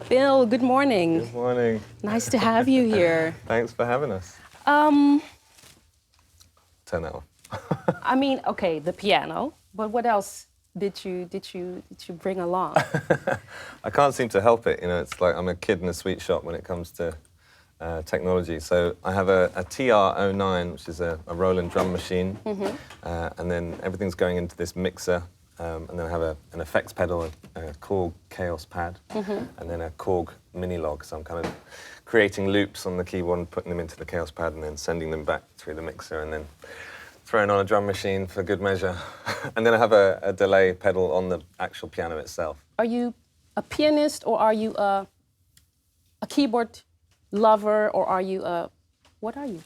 Bill, good morning. Good morning. Nice to have you here. Thanks for having us. Turn that off. I mean, okay, the piano, but what else did you bring along? I can't seem to help it. You know, it's like I'm a kid in a sweet shop when it comes to technology. So I have a TR-09, which is a Roland drum machine, and then everything's going into this mixer. And then I have an effects pedal, a Korg Chaos pad, and then a Korg mini log. So I'm kind of creating loops on the keyboard and putting them into the Chaos pad and then sending them back through the mixer and then throwing on a drum machine for good measure. And then I have a delay pedal on the actual piano itself. Are you a pianist or are you a keyboard lover or are you a... What are you?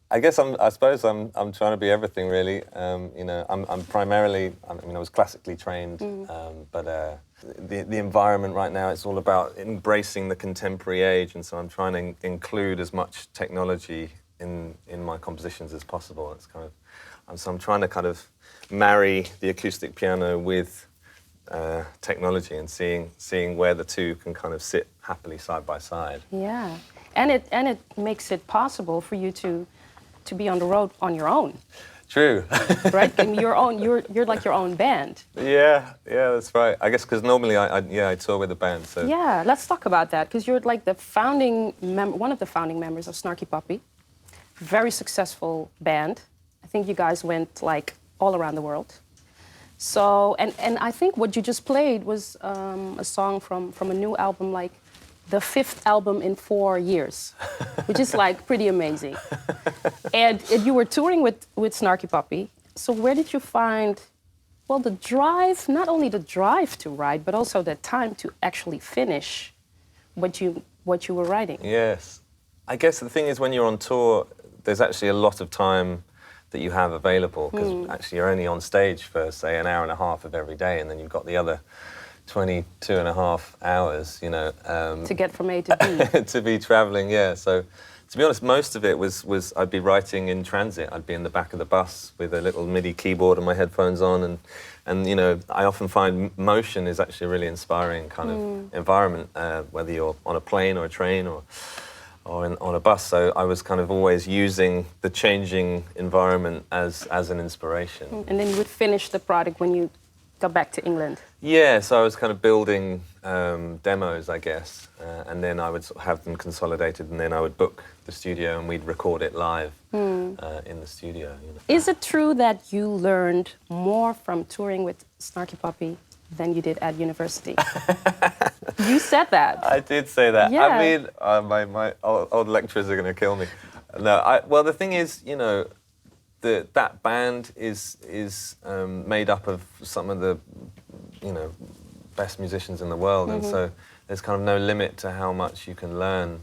I suppose I'm trying to be everything really. You know, I'm primarily, I mean, I was classically trained, but the environment right now, it's all about embracing the contemporary age, and so I'm trying to include as much technology in my compositions as possible. It's kind of, so I'm trying to kind of marry the acoustic piano with technology and seeing where the two can kind of sit happily side by side. Yeah, and it makes it possible for you to be on the road on your own. True. Right? And you're like your own band. Yeah, that's right. I guess because normally I tour with a band. So yeah, let's talk about that because you're like the one of the founding members of Snarky Puppy. Very successful band. I think you guys went like all around the world. So and I think what you just played was a song from a new album, like the 5th album in 4 years, which is like pretty amazing. And you were touring with Snarky Puppy. So where did you find, well, the drive, not only the drive to write, but also the time to actually finish what you were writing? Yes. I guess the thing is when you're on tour, there's actually a lot of time that you have available because actually you're only on stage for, say, an hour and a half of every day, and then you've got the other 22 and a half hours, you know. To get from A to B. To be travelling, yeah. So, to be honest, most of it was I'd be writing in transit. I'd be in the back of the bus with a little MIDI keyboard and my headphones on, and you know, I often find motion is actually a really inspiring kind of environment, whether you're on a plane or a train or on a bus. So I was kind of always using the changing environment as an inspiration. And then you would finish the product when you got back to England? Yeah, so I was kind of building demos, I guess, and then I would sort of have them consolidated, and then I would book the studio and we'd record it live in the studio. You know. Is it true that you learned more from touring with Snarky Puppy than you did at university? You said that. I did say that. Yeah. I mean, my old lecturers are going to kill me. No, well, the thing is, you know, that band is made up of some of the, you know, best musicians in the world, and so there's kind of no limit to how much you can learn,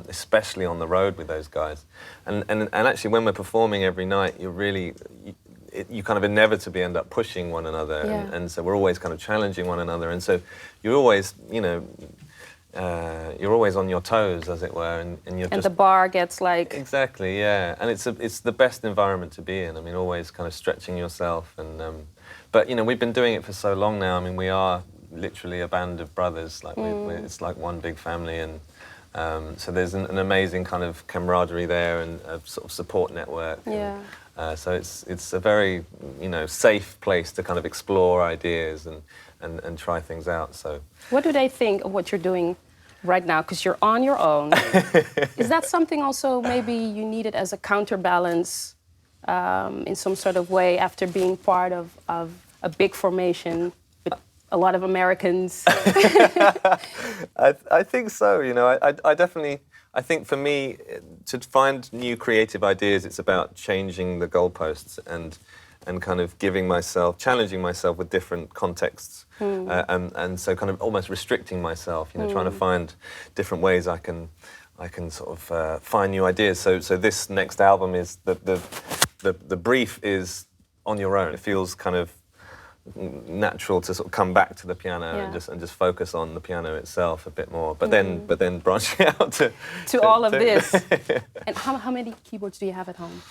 especially on the road with those guys. And actually, when we're performing every night, you kind of inevitably end up pushing one another, and so we're always kind of challenging one another, and so you're always, you know, you're always on your toes, as it were, and you're and the bar gets like... Exactly, yeah, and it's the best environment to be in. I mean, always kind of stretching yourself, and but you know, we've been doing it for so long now. I mean, we are literally a band of brothers. Like it's like one big family, and so there's an amazing kind of camaraderie there and a sort of support network. Yeah. So it's a very, you know, safe place to kind of explore ideas and try things out. So what do they think of what you're doing right now? Because you're on your own. Is that something also maybe you needed as a counterbalance in some sort of way after being part of a big formation with a lot of Americans? I think so. You know, I definitely. I think for me, to find new creative ideas, it's about changing the goalposts and kind of challenging myself with different contexts, and so kind of almost restricting myself. You know, trying to find different ways I can sort of find new ideas. So this next album is the brief is on your own. It feels kind of natural to sort of come back to the piano and just focus on the piano itself a bit more, but then branching out to all of this. And how many keyboards do you have at home?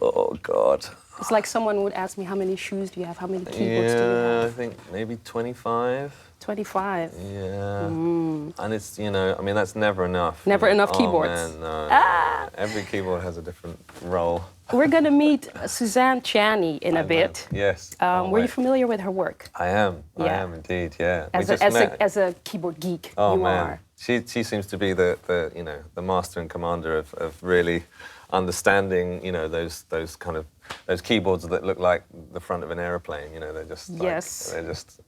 Oh God. It's like someone would ask me, how many shoes do you have? How many keyboards do you Yeah, I have? think maybe 25. 25. Yeah. And it's, you know, I mean, that's never enough. Never enough Oh, keyboards. man, no. Ah! Every keyboard has a different role. We're going to meet Suzanne Chani in a I know. bit. Yes. Were you familiar with her work? I am. I Yeah. am indeed. Yeah. As a keyboard geek, Oh you man, are. she seems to be the you know the master and commander of really understanding, you know, those keyboards that look like the front of an aeroplane. You know, they're just like, Yes. they're just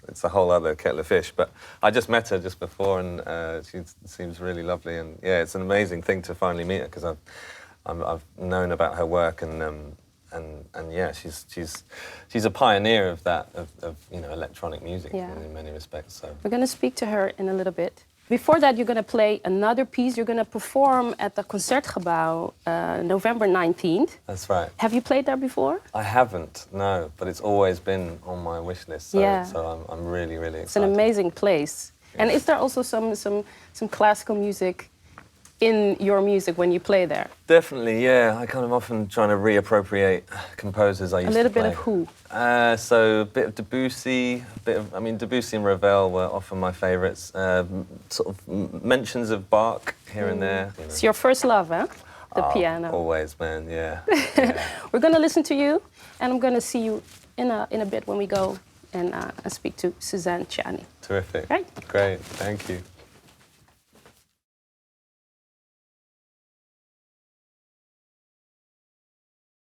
it's a whole other kettle of fish. But I just met her just before, and she seems really lovely. And yeah, it's an amazing thing to finally meet her, because I've known about her work, and yeah, she's a pioneer of that of you know, electronic music, Yeah. in many respects. So We're going to speak to her in a little bit. Before that, you're going to play another piece. You're going to perform at the Concertgebouw November 19th. that's right. Have you played there before? I haven't, no, but it's always been on my wish list. So, Yeah. so I'm really, really It's an excited. amazing place. And is there also some classical music in your music when you play there? Definitely, yeah. I kind of often trying to reappropriate composers I used A little to play. bit of who? So a bit of Debussy, Debussy and Ravel were often my favourites. Sort of mentions of Bach here and there. You know. It's your first love, huh? The piano. Always, man, yeah. Yeah. We're going to listen to you, and I'm going to see you in a bit when we go and speak to Suzanne Chani. Terrific. Right. Great, thank you.